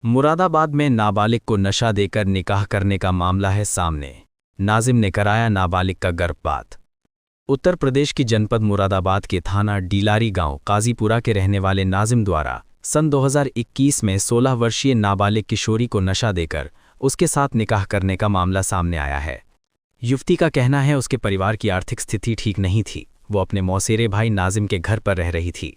मुरादाबाद में नाबालिग को नशा देकर निकाह करने का मामला है सामने। नाजिम ने कराया नाबालिग का गर्भपात। उत्तर प्रदेश की जनपद मुरादाबाद के थाना डीलारी गांव काजीपुरा के रहने वाले नाजिम द्वारा सन 2021 में 16 वर्षीय नाबालिग किशोरी को नशा देकर उसके साथ निकाह करने का मामला सामने आया है। युवती का कहना है उसके परिवार की आर्थिक स्थिति ठीक नहीं थी। वो अपने मौसेरे भाई नाजिम के घर पर रह रही थी।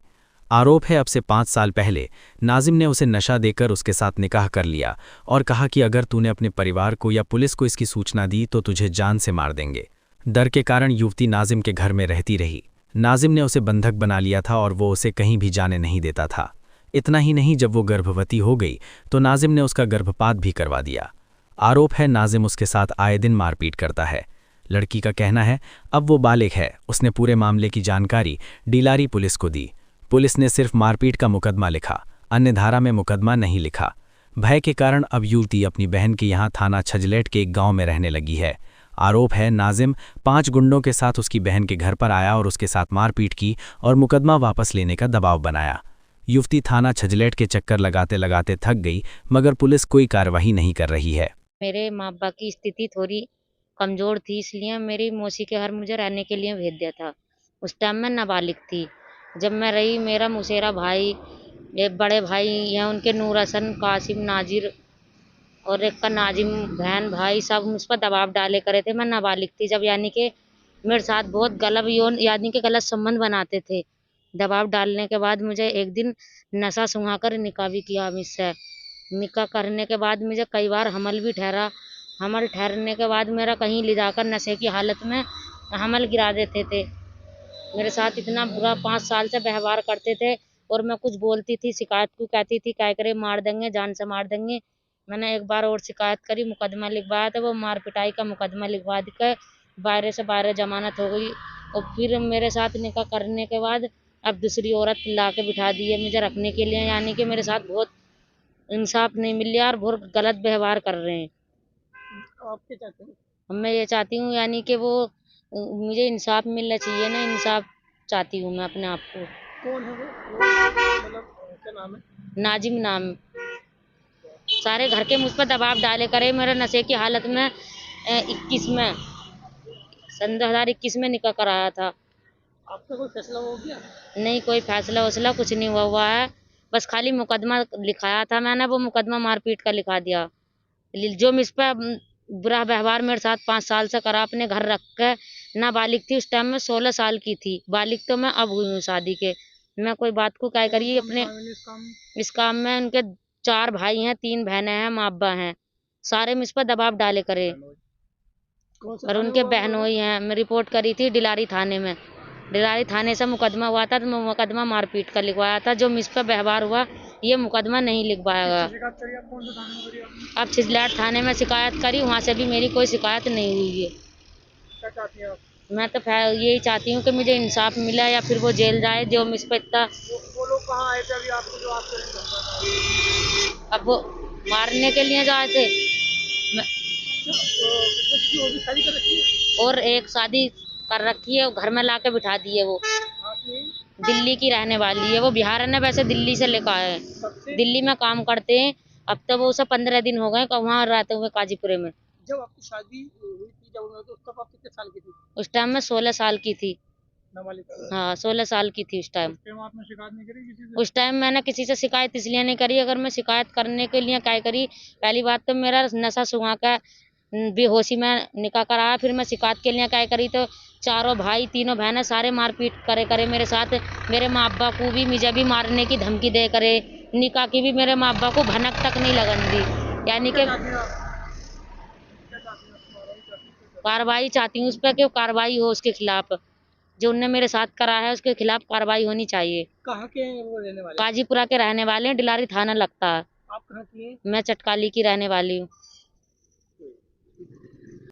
आरोप है अब से 5 साल पहले नाजिम ने उसे नशा देकर उसके साथ निकाह कर लिया और कहा कि अगर तूने अपने परिवार को या पुलिस को इसकी सूचना दी तो तुझे जान से मार देंगे। डर के कारण युवती नाजिम के घर में रहती रही। नाजिम ने उसे बंधक बना लिया था और वो उसे कहीं भी जाने नहीं देता था। इतना ही नहीं, जब वो गर्भवती हो गई तो नाजिम ने उसका गर्भपात भी करवा दिया। आरोप है नाजिम उसके साथ आए दिन मारपीट करता है। लड़की का कहना है अब वो बालिग है। उसने पूरे मामले की जानकारी डीलारी पुलिस को दी। पुलिस ने सिर्फ मारपीट का मुकदमा लिखा, अन्य धारा में मुकदमा नहीं लिखा। भय के कारण अब युवती अपनी बहन के यहाँ थाना छजलेट के एक गांव में रहने लगी है। आरोप है नाजिम 5 गुंडों के साथ उसकी बहन के घर पर आया और उसके साथ मारपीट की और मुकदमा वापस लेने का दबाव बनाया। युवती थाना छजलेट के चक्कर लगाते लगाते थक गई, मगर पुलिस कोई कार्रवाई नहीं कर रही है। मेरे माँ बाप की स्थिति थोड़ी कमजोर थी, इसलिए मेरी मौसी के घर मुझे रहने के लिए भेज दिया था। उस टाइम मैं नाबालिग थी। जब मैं रही, मेरा मुसेरा भाई, एक बड़े भाई हैं उनके नूर हसन, कासिम, नाजिर और एक का नाजिम बहन भाई, सब मुझ पर दबाव डाले करे थे। मैं नाबालिग थी जब, यानी कि मेरे साथ बहुत गलत यानी कि गलत संबंध बनाते थे। दबाव डालने के बाद मुझे एक दिन नशा सुंघाकर निकाह भी किया मुझसे। निकाह करने के बाद मुझे कई बार हमल भी ठहरा। हमल ठहरने के बाद मेरा कहीं ले जाकर नशे की हालत में हमल गिरा देते थे। मेरे साथ इतना बुरा 5 साल से व्यवहार करते थे और मैं कुछ बोलती थी, शिकायत को कहती थी क्या करे, मार देंगे, जान से मार देंगे। मैंने एक बार और शिकायत करी, मुकदमा लिखवाया था, वो मार पिटाई का मुकदमा लिखवा कर बाहर से बाहर जमानत हो गई। और फिर मेरे साथ निकाह करने के बाद अब दूसरी औरत ला के बिठा दी है मुझे रखने के लिए, यानी कि मेरे साथ बहुत इंसाफ नहीं मिल रहा और बहुत गलत व्यवहार कर रहे हैं। आप क्या चाहते हैं? मैं ये चाहती हूँ, यानी कि वो मुझे इंसाफ मिलना चाहिए ना, इंसाफ चाहती हूँ मैं अपने आप को। कौन है वो? मतलब क्या नाम है? नाजिम नाम। सारे घर के मुझ पर दबाव डाले करे। मेरे नशे की हालत में 21 में सन 2021 में निकाह कराया था। आपका कोई फैसला हो गया? नहीं, कोई फैसला वैसला कुछ नहीं हुआ है। बस खाली मुकदमा लिखाया था मैंने, वो मुकदमा मारपीट का लिखा दिया। जो मुझ पर बुरा व्यवहार मेरे साथ 5 साल से करा, अपने घर रख के। नाबालिग थी उस टाइम, में 16 साल की थी। बालिग तो मैं अब हुई हूँ शादी के। मैं कोई बात को क्या करी अपने इस काम में। उनके 4 भाई हैं, 3 बहनें हैं, माँ बाबा हैं। सारे मुझ पर दबाव डाले करे। और उनके बहनोई हैं। मैं रिपोर्ट करी थी डिलारी थाने में। डिलारी थाने से मुकदमा हुआ था, तो मैं मुकदमा मारपीट का लिखवाया था। जो मुझ पर व्यवहार हुआ, ये मुकदमा नहीं लिखवाया गया। अब छिजलाट थाने में शिकायत करी, वहाँ से भी मेरी कोई शिकायत नहीं हुई है। क्या चाहती हैं आप? मैं तो यही चाहती हूँ कि मुझे इंसाफ मिला या फिर वो जेल जाए जो मुझ पर इतना। वो लोग कहाँ आए थे अभी आपको जो आपको? अब वो मारने के लिए जाए थे। मैं किसी और भी शादी कर रखी है? और एक शादी कर रखी है, घर में ला के बिठा दी है। वो दिल्ली की रहने वाली है। वो बिहार ने वैसे दिल्ली से लेकर आए हैं, दिल्ली में काम करते हैं। अब तो वो सब 15 दिन हो गए वहाँ रहते हुए काजीपुरे में। जब आपकी शादी हुई थी, जब तो तब आप कितने साल की थी? उस टाइम में 16 साल की थी। नाबालिग? हाँ, 16 साल की थी उस टाइम। आपने शिकायत नहीं करी किसी से? उस टाइम मैंने किसी से शिकायत इसलिए नहीं करी, अगर मैं शिकायत करने के लिए क्या करी, पहली बात तो मेरा नशा सुहा का बेहोशी में निकाह कराया। फिर मैं शिकायत के लिए क्या करी, तो चारों भाई, तीनों बहनें सारे मारपीट करे करे मेरे साथ। मेरे माँ बाप को भी मुझे भी मारने की धमकी दे करे। निकाह की भी मेरे माँ बाप को भनक तक नहीं लगन दी, यानी कि कार्रवाई चाहती हूँ उस पर, कि कार्रवाई हो उसके खिलाफ। जो उनने मेरे साथ करा है उसके खिलाफ कार्रवाई होनी चाहिए। कहाँ के वो रहने वाले? काजीपुरा के रहने वाले हैं, डिलारी थाना लगता है। आप कहाँ की हैं? मैं चटकाली की रहने वाली हूँ।